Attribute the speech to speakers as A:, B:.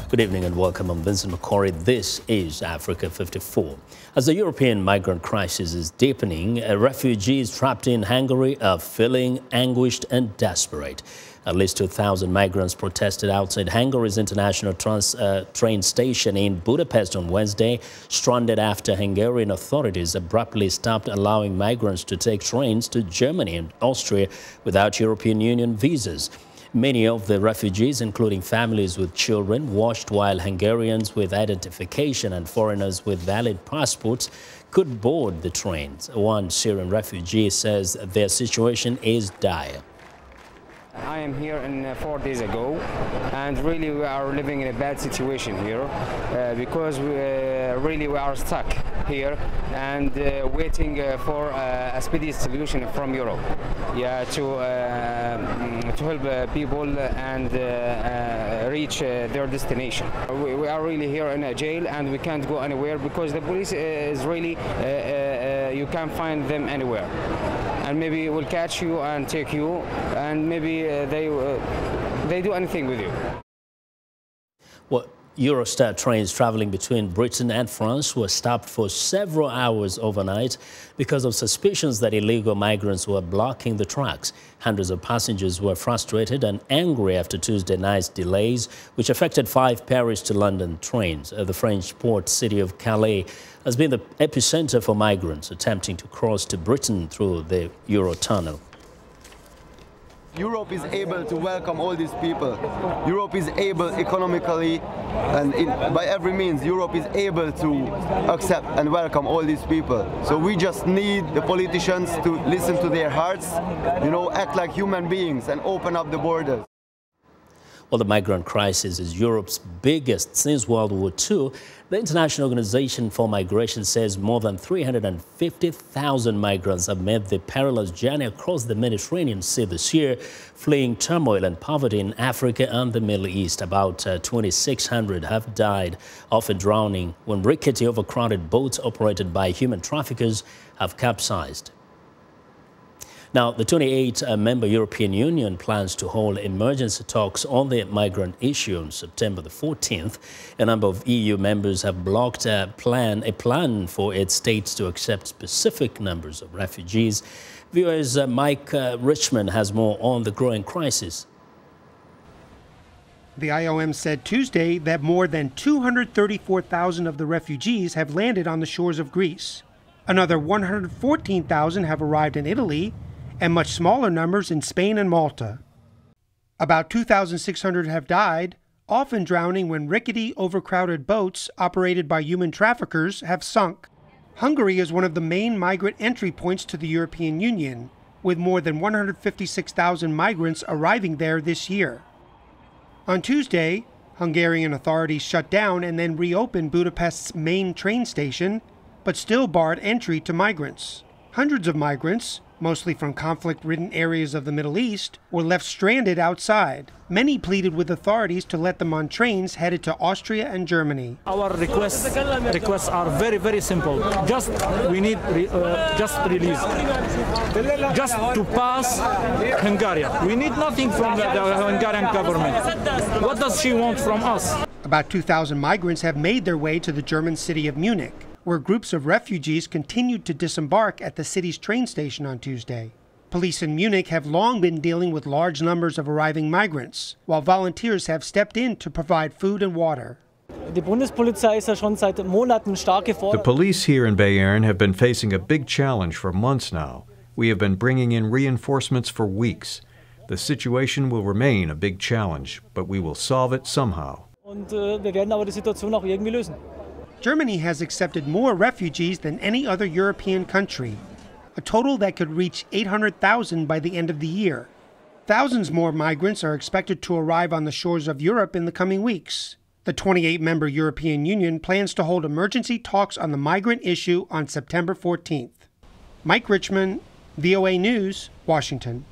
A: Good evening and welcome. I'm Vincent Makori. This is Africa 54. As the European migrant crisis is deepening, refugees trapped in Hungary are feeling anguished and desperate. At least 2,000 migrants protested outside Hungary's international train station in Budapest on Wednesday, stranded after Hungarian authorities abruptly stopped allowing migrants to take trains to Germany and Austria without European Union visas. Many of the refugees, including families with children, watched while Hungarians with identification and foreigners with valid passports could board the trains. One Syrian refugee says their situation is dire.
B: I am here 4 days ago, and really we are living in a bad situation here because we are stuck here and waiting for a speedy solution from Europe, to help people and reach their destination. We are really here in a jail and we can't go anywhere because the police is really you can't find them anywhere. And maybe we'll catch you and take you, and maybe they do anything with you.
A: Well, Eurostar trains traveling between Britain and France were stopped for several hours overnight because of suspicions that illegal migrants were blocking the tracks. Hundreds of passengers were frustrated and angry after Tuesday night's delays, which affected 5 Paris to London trains. The French port city of Calais has been the epicenter for migrants attempting to cross to Britain through the Eurotunnel.
C: Europe is able to welcome all these people. Europe is able economically and by every means, Europe is able to accept and welcome all these people. So we just need the politicians to listen to their hearts, act like human beings and open up the borders.
A: Well, the migrant crisis is Europe's biggest since World War II. The International Organization for Migration says more than 350,000 migrants have made the perilous journey across the Mediterranean Sea this year, fleeing turmoil and poverty in Africa and the Middle East. About 2,600 have died, often drowning, when rickety, overcrowded boats operated by human traffickers have capsized. Now, the 28-member European Union plans to hold emergency talks on the migrant issue on September the 14th. A number of EU members have blocked a plan for its states to accept specific numbers of refugees. Viewers, Richman has more on the growing crisis.
D: The IOM said Tuesday that more than 234,000 of the refugees have landed on the shores of Greece. Another 114,000 have arrived in Italy, and much smaller numbers in Spain and Malta. About 2,600 have died, often drowning when rickety, overcrowded boats operated by human traffickers have sunk. Hungary is one of the main migrant entry points to the European Union, with more than 156,000 migrants arriving there this year. On Tuesday, Hungarian authorities shut down and then reopened Budapest's main train station, but still barred entry to migrants. Hundreds of migrants, mostly from conflict-ridden areas of the Middle East, were left stranded outside. Many pleaded with authorities to let them on trains headed to Austria and Germany.
E: Our requests are very, very simple. We need just release, just to pass Hungary. We need nothing from the Hungarian government. What does she want from us?
D: About 2,000 migrants have made their way to the German city of Munich, where groups of refugees continued to disembark at the city's train station on Tuesday. Police in Munich have long been dealing with large numbers of arriving migrants, while volunteers have stepped in to provide food and water.
F: The
G: police here in Bayern have been facing a big challenge for months now. We have been bringing in reinforcements for weeks. The situation will remain a big challenge, but we will solve it somehow.
D: Germany has accepted more refugees than any other European country, a total that could reach 800,000 by the end of the year. Thousands more migrants are expected to arrive on the shores of Europe in the coming weeks. The 28-member European Union plans to hold emergency talks on the migrant issue on September 14th. Mike Richman, VOA News, Washington.